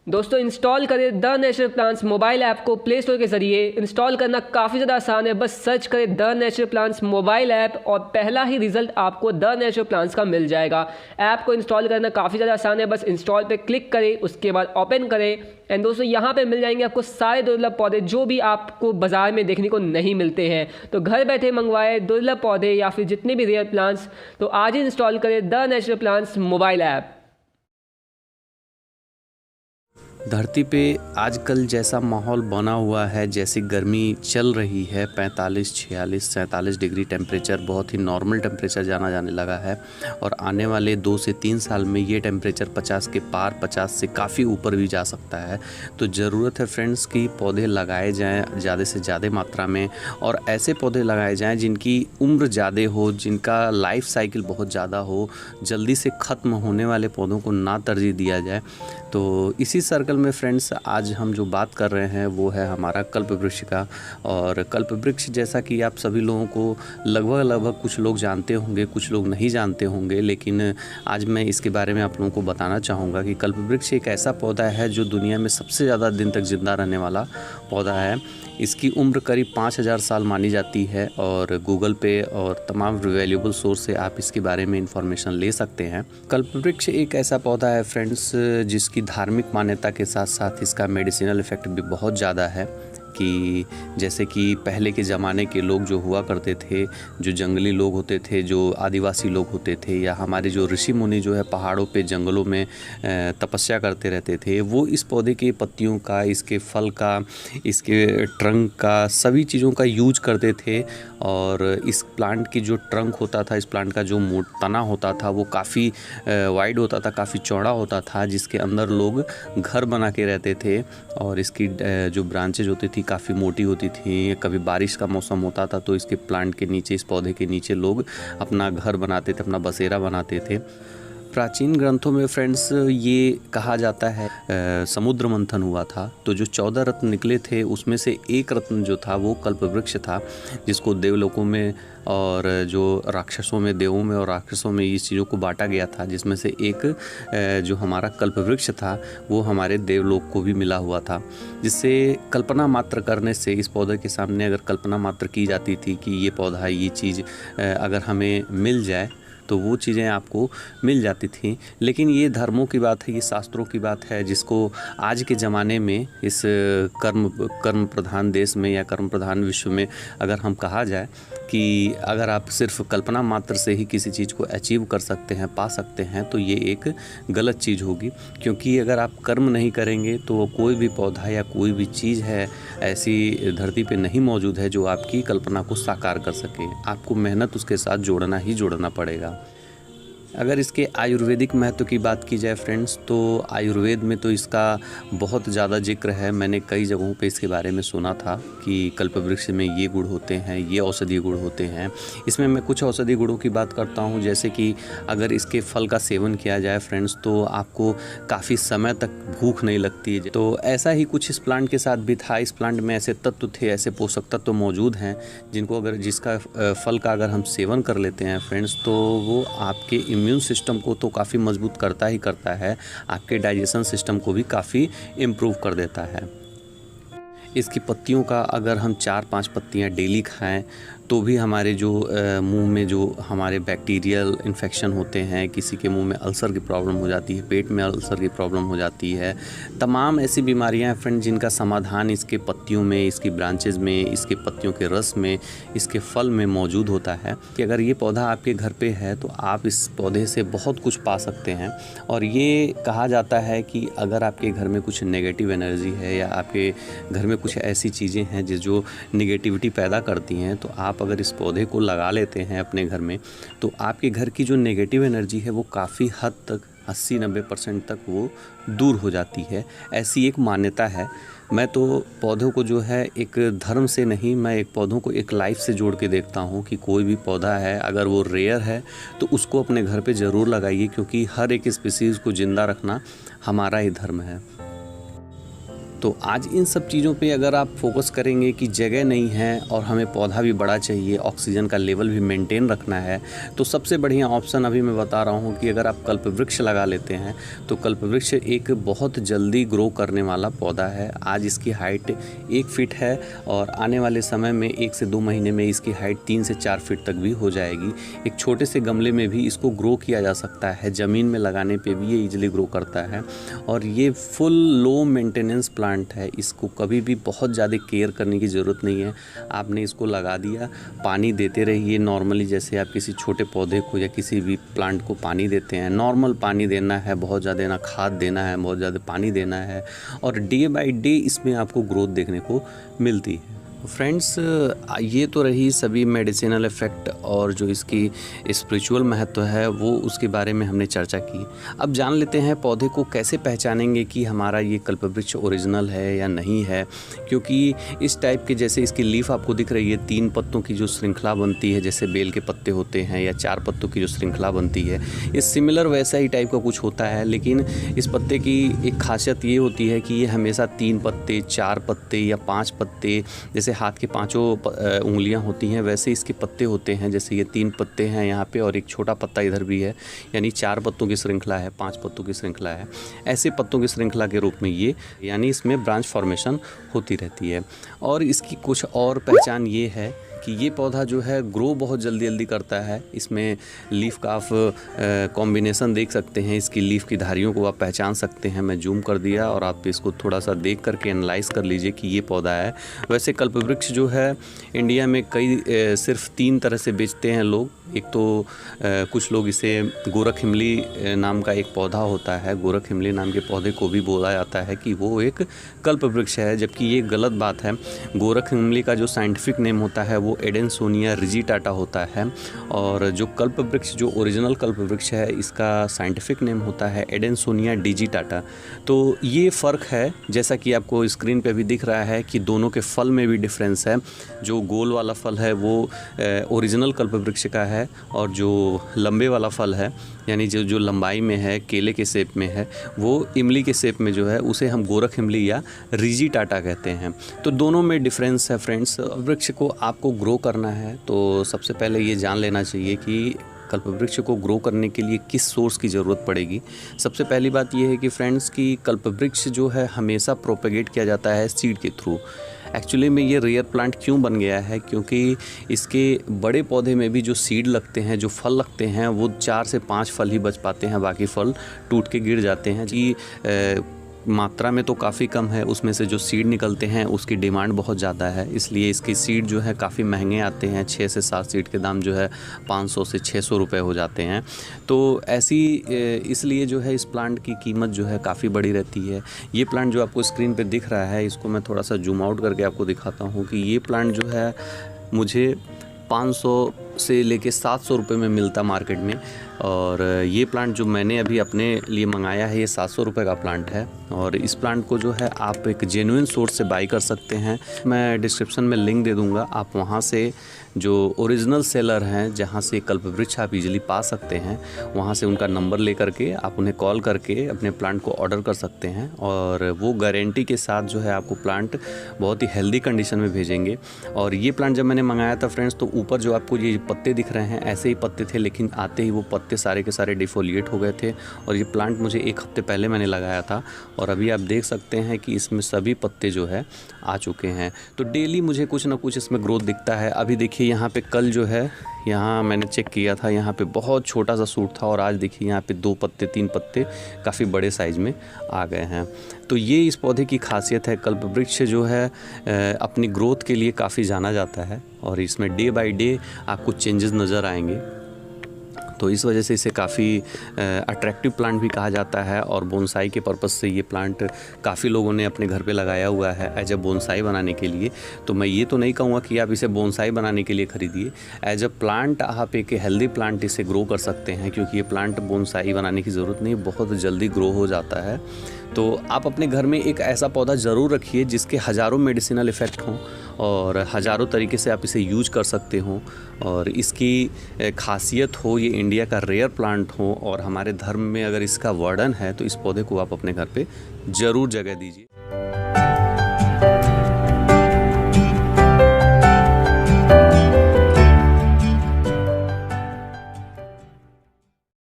दोस्तों इंस्टॉल करें the natural plants mobile app को प्ले स्टोर के ज़रिए। इंस्टॉल करना काफ़ी ज़्यादा आसान है, बस सर्च करें the natural plants mobile app और पहला ही रिजल्ट आपको द नेचुरल प्लांट्स का मिल जाएगा। ऐप को इंस्टॉल करना काफ़ी ज़्यादा आसान है, बस इंस्टॉल पे क्लिक करें, उसके बाद ओपन करें एंड दोस्तों यहाँ पे मिल जाएंगे आपको सारे दुर्लभ पौधे जो भी आपको बाज़ार में देखने को नहीं मिलते हैं। तो घर बैठे मंगवाए दुर्लभ पौधे या फिर जितने भी रेयर प्लांट्स, तो आज ही इंस्टॉल करें the natural plants mobile app. धरती पे आजकल जैसा माहौल बना हुआ है, जैसी गर्मी चल रही है, 45, 46, 47 डिग्री टेम्परेचर बहुत ही नॉर्मल टेम्परेचर जाना जाने लगा है और आने वाले 2 से 3 साल में ये टेम्परेचर 50 के पार, 50 से काफ़ी ऊपर भी जा सकता है। तो ज़रूरत है फ्रेंड्स कि पौधे लगाए जाएँ ज़्यादा से ज़्यादा मात्रा में और ऐसे पौधे लगाए जाएँ जिनकी उम्र ज़्यादा हो, जिनका लाइफ साइकिल बहुत ज़्यादा हो, जल्दी से ख़त्म होने वाले पौधों को ना तरजीह दिया जाए। तो इसी सर्कल में फ्रेंड्स आज हम जो बात कर रहे हैं वो है हमारा कल्प वृक्ष का। और कल्प वृक्ष जैसा कि आप सभी लोगों को लगभग कुछ लोग जानते होंगे, कुछ लोग नहीं जानते होंगे, लेकिन आज मैं इसके बारे में आप लोगों को बताना चाहूँगा कि कल्प वृक्ष एक ऐसा पौधा है जो दुनिया में सबसे ज़्यादा दिन तक ज़िंदा रहने वाला पौधा है। इसकी उम्र करीब 5000 साल मानी जाती है और गूगल पे और तमाम वैल्यूएबल सोर्स से आप इसके बारे में इंफॉर्मेशन ले सकते हैं। कल्पवृक्ष एक ऐसा पौधा है फ्रेंड्स जिसकी धार्मिक मान्यता के साथ साथ इसका मेडिसिनल इफ़ेक्ट भी बहुत ज़्यादा है। कि जैसे कि पहले के ज़माने के लोग जो हुआ करते थे, जो जंगली लोग होते थे, जो आदिवासी लोग होते थे, या हमारे जो ऋषि मुनि जो है पहाड़ों पे जंगलों में तपस्या करते रहते थे, वो इस पौधे के पत्तियों का, इसके फल का, इसके ट्रंक का, सभी चीज़ों का यूज करते थे। और इस प्लांट की जो ट्रंक होता था, इस प्लांट का जो तना होता था वो काफ़ी वाइड होता था, काफ़ी चौड़ा होता था, जिसके अंदर लोग घर बना के रहते थे। और इसकी जो ब्रांचेज होती थी काफ़ी मोटी होती थी। कभी बारिश का मौसम होता था तो इसके प्लांट के नीचे, इस पौधे के नीचे लोग अपना घर बनाते थे, अपना बसेरा बनाते थे। प्राचीन ग्रंथों में फ्रेंड्स ये कहा जाता है समुद्र मंथन हुआ था तो जो 14 रत्न निकले थे उसमें से एक रत्न जो था वो कल्पवृक्ष था, जिसको देवलोकों में और जो राक्षसों में, देवों में और राक्षसों में इस चीज़ों को बांटा गया था, जिसमें से एक जो हमारा कल्पवृक्ष था वो हमारे देवलोक को भी मिला हुआ था। जिससे कल्पना मात्र करने से, इस पौधे के सामने अगर कल्पना मात्र की जाती थी कि ये पौधा, ये चीज़ अगर हमें मिल जाए तो वो चीज़ें आपको मिल जाती थी। लेकिन ये धर्मों की बात है, ये शास्त्रों की बात है, जिसको आज के ज़माने में इस कर्म प्रधान देश में या कर्म प्रधान विश्व में अगर हम कहा जाए कि अगर आप सिर्फ कल्पना मात्र से ही किसी चीज़ को अचीव कर सकते हैं, पा सकते हैं, तो ये एक गलत चीज़ होगी। क्योंकि अगर आप कर्म नहीं करेंगे तो कोई भी पौधा या कोई भी चीज़ है ऐसी धरती पे नहीं मौजूद है जो आपकी कल्पना को साकार कर सके। आपको मेहनत उसके साथ जोड़ना पड़ेगा। अगर इसके आयुर्वेदिक महत्व की बात की जाए फ्रेंड्स, तो आयुर्वेद में तो इसका बहुत ज़्यादा जिक्र है। मैंने कई जगहों पे इसके बारे में सुना था कि कल्पवृक्ष में ये गुण होते हैं, ये औषधीय गुण होते हैं। इसमें मैं कुछ औषधीय गुणों की बात करता हूँ, जैसे कि अगर इसके फल का सेवन किया जाए फ्रेंड्स तो आपको काफ़ी समय तक भूख नहीं लगती है। तो ऐसा ही कुछ इस प्लांट के साथ भी था। इस प्लांट में ऐसे तत्व थे, ऐसे पोषक तत्व मौजूद हैं जिसका फल का अगर हम सेवन कर लेते हैं फ्रेंड्स तो वो आपके इम्यून सिस्टम को तो काफ़ी मजबूत करता ही करता है, आपके डाइजेशन सिस्टम को भी काफ़ी इम्प्रूव कर देता है। इसकी पत्तियों का अगर हम 4-5 पत्तियां डेली खाएं तो भी हमारे जो मुंह में जो हमारे बैक्टीरियल इन्फेक्शन होते हैं, किसी के मुंह में अल्सर की प्रॉब्लम हो जाती है, पेट में अल्सर की प्रॉब्लम हो जाती है, तमाम ऐसी बीमारियां हैं फ्रेंड जिनका समाधान इसके पत्तियों में, इसकी ब्रांचेज़ में, इसके पत्तियों के रस में, इसके फल में मौजूद होता है। कि अगर ये पौधा आपके घर पे है तो आप इस पौधे से बहुत कुछ पा सकते हैं। और ये कहा जाता है कि अगर आपके घर में कुछ नेगेटिव एनर्जी है या आपके घर में कुछ ऐसी चीज़ें हैं जो नेगेटिविटी पैदा करती हैं, तो आप अगर इस पौधे को लगा लेते हैं अपने घर में तो आपके घर की जो नेगेटिव एनर्जी है वो काफ़ी हद तक 80-90% तक वो दूर हो जाती है। ऐसी एक मान्यता है। मैं तो पौधों को जो है एक धर्म से नहीं, मैं एक पौधों को एक लाइफ से जोड़ के देखता हूँ कि कोई भी पौधा है अगर वो रेयर है तो उसको अपने घर पे ज़रूर लगाइए, क्योंकि हर एक स्पीसीज़ को ज़िंदा रखना हमारा ही धर्म है। तो आज इन सब चीज़ों पे अगर आप फोकस करेंगे कि जगह नहीं है और हमें पौधा भी बड़ा चाहिए, ऑक्सीजन का लेवल भी मेंटेन रखना है, तो सबसे बढ़िया ऑप्शन अभी मैं बता रहा हूँ कि अगर आप कल्पवृक्ष लगा लेते हैं तो कल्पवृक्ष एक बहुत जल्दी ग्रो करने वाला पौधा है। आज इसकी हाइट 1 फीट है और आने वाले समय में 1 से 2 महीने में इसकी हाइट 3 से 4 फीट तक भी हो जाएगी। एक छोटे से गमले में भी इसको ग्रो किया जा सकता है, ज़मीन में लगाने पे भी ये ईजिली ग्रो करता है और ये फुल लो मेंटेनेंस प्लांट है। इसको कभी भी बहुत ज़्यादा केयर करने की ज़रूरत नहीं है। आपने इसको लगा दिया, पानी देते रहिए नॉर्मली, जैसे आप किसी छोटे पौधे को या किसी भी प्लांट को पानी देते हैं। नॉर्मल पानी देना है, बहुत ज़्यादा ना खाद देना है, बहुत ज़्यादा पानी देना है और डे बाय डे इसमें आपको ग्रोथ देखने को मिलती है। फ्रेंड्स, ये तो रही सभी मेडिसिनल इफ़ेक्ट और जो इसकी स्पिरिचुअल महत्व है वो उसके बारे में हमने चर्चा की। अब जान लेते हैं पौधे को कैसे पहचानेंगे कि हमारा ये कल्पवृक्ष ओरिजिनल है या नहीं है, क्योंकि इस टाइप के जैसे इसकी लीफ आपको दिख रही है, 3 पत्तों की जो श्रृंखला बनती है, जैसे बेल के पत्ते होते हैं, या 4 पत्तों की जो श्रृंखला बनती है, ये सिमिलर वैसा ही टाइप का कुछ होता है। लेकिन इस पत्ते की एक खासियत ये होती है कि ये हमेशा 3 पत्ते, 4 पत्ते या 5 पत्ते, जैसे हाथ के 5 उंगलियां होती हैं वैसे इसके पत्ते होते हैं। जैसे ये 3 पत्ते हैं यहाँ पे और एक छोटा पत्ता इधर भी है, यानी 4 पत्तों की श्रृंखला है, 5 पत्तों की श्रृंखला है। ऐसे पत्तों की श्रृंखला के रूप में ये, यानी इसमें ब्रांच फॉर्मेशन होती रहती है। और इसकी कुछ और पहचान ये है कि ये पौधा जो है ग्रो बहुत जल्दी जल्दी करता है। इसमें लीफ का आप कॉम्बिनेशन देख सकते हैं, इसकी लीफ की धारियों को आप पहचान सकते हैं। मैं जूम कर दिया और आप इसको थोड़ा सा देख करके एनालाइज कर लीजिए कि ये पौधा है। वैसे कल्पवृक्ष जो है इंडिया में कई सिर्फ 3 तरह से बेचते हैं लोग। एक तो कुछ लोग इसे गोरख इमली नाम का एक पौधा होता है, गोरख इमली नाम के पौधे को भी बोला जाता है कि वो एक कल्पवृक्ष है, जबकि ये गलत बात है। गोरख इमली का जो साइंटिफिक नेम होता है वो एडेनसोनिया रिजिटाटा होता है और जो कल्पवृक्ष, जो ओरिजिनल कल्पवृक्ष है, इसका साइंटिफिक नेम होता है एडेनसोनिया डिजिटाटा। तो ये फ़र्क है, जैसा कि आपको स्क्रीन पे भी दिख रहा है कि दोनों के फल में भी डिफरेंस है। जो गोल वाला फल है वो ओरिजिनल कल्पवृक्ष का है और जो लंबे वाला फल है, यानी जो लंबाई में है, केले के शेप में है, वो इमली के शेप में जो है उसे हम गोरख इमली या रिजिटाटा कहते हैं। तो दोनों में डिफरेंस है फ्रेंड्स। वृक्ष को आपको ग्रो करना है तो सबसे पहले ये जान लेना चाहिए कि कल्पवृक्ष को ग्रो करने के लिए किस सोर्स की ज़रूरत पड़ेगी। सबसे पहली बात ये है कि फ्रेंड्स की कल्पवृक्ष जो है हमेशा प्रोपेगेट किया जाता है सीड के थ्रू। एक्चुअली में ये रेयर प्लांट क्यों बन गया है, क्योंकि इसके बड़े पौधे में भी जो सीड लगते हैं, जो फल लगते हैं, वो 4 से 5 फल ही बच पाते हैं, बाकी फल टूट के गिर जाते हैं। कि मात्रा में तो काफ़ी कम है, उसमें से जो सीड निकलते हैं उसकी डिमांड बहुत ज़्यादा है, इसलिए इसकी सीड जो है काफ़ी महंगे आते हैं। 6 से 7 सीड के दाम जो है 500 से 600 रुपये हो जाते हैं। तो ऐसी इसलिए जो है इस प्लांट की कीमत जो है काफ़ी बड़ी रहती है। ये प्लांट जो आपको स्क्रीन पे दिख रहा है, इसको मैं थोड़ा सा जूम आउट करके आपको दिखाता हूँ कि ये प्लांट जो है मुझे 500 से लेके 700 रुपये में मिलता मार्केट में। और ये प्लांट जो मैंने अभी अपने लिए मंगाया है ये 700 रुपये का प्लांट है। और इस प्लांट को जो है आप एक जेन्युइन सोर्स से बाई कर सकते हैं। मैं डिस्क्रिप्शन में लिंक दे दूंगा, आप वहाँ से जो ओरिजिनल सेलर हैं, जहाँ से कल्पवृक्ष आप इजीली पा सकते हैं, वहाँ से उनका नंबर ले करके आप उन्हें कॉल करके अपने प्लांट को ऑर्डर कर सकते हैं और वो गारंटी के साथ जो है आपको प्लांट बहुत ही हेल्दी कंडीशन में भेजेंगे। और ये प्लांट जब मैंने मंगाया था फ्रेंड्स, तो ऊपर जो आपको ये पत्ते दिख रहे हैं ऐसे ही पत्ते थे, लेकिन आते ही वो पत्ते सारे के सारे डिफोलिएट हो गए थे। और ये प्लांट मुझे 1 हफ्ते पहले मैंने लगाया था और अभी आप देख सकते हैं कि इसमें सभी पत्ते जो है आ चुके हैं। तो डेली मुझे कुछ ना कुछ इसमें ग्रोथ दिखता है। अभी देखिए यहाँ पे कल जो है, यहाँ मैंने चेक किया था, यहाँ पे बहुत छोटा सा सूट था और आज देखिए यहाँ पे 2 पत्ते 3 पत्ते काफ़ी बड़े साइज़ में आ गए हैं। तो ये इस पौधे की खासियत है। कल्पवृक्ष जो है अपनी ग्रोथ के लिए काफ़ी जाना जाता है और इसमें डे बाय डे आपको चेंजेस नज़र आएंगे। तो इस वजह से इसे काफ़ी अट्रैक्टिव प्लांट भी कहा जाता है और बोनसाई के पर्पज़ से ये प्लांट काफ़ी लोगों ने अपने घर पे लगाया हुआ है एज अ बोनसाई बनाने के लिए। तो मैं ये तो नहीं कहूँगा कि आप इसे बोनसाई बनाने के लिए ख़रीदिए, एज अ प्लांट आप एक हेल्दी प्लांट इसे ग्रो कर सकते हैं, क्योंकि ये प्लांट बोनसाई बनाने की ज़रूरत नहीं, बहुत जल्दी ग्रो हो जाता है। तो आप अपने घर में एक ऐसा पौधा ज़रूर रखिए जिसके हज़ारों मेडिसिनल इफ़ेक्ट हों और हज़ारों तरीके से आप इसे यूज कर सकते हो और इसकी खासियत हो, ये इंडिया का रेयर प्लांट हो और हमारे धर्म में अगर इसका वर्णन है तो इस पौधे को आप अपने घर पे ज़रूर जगह दीजिए।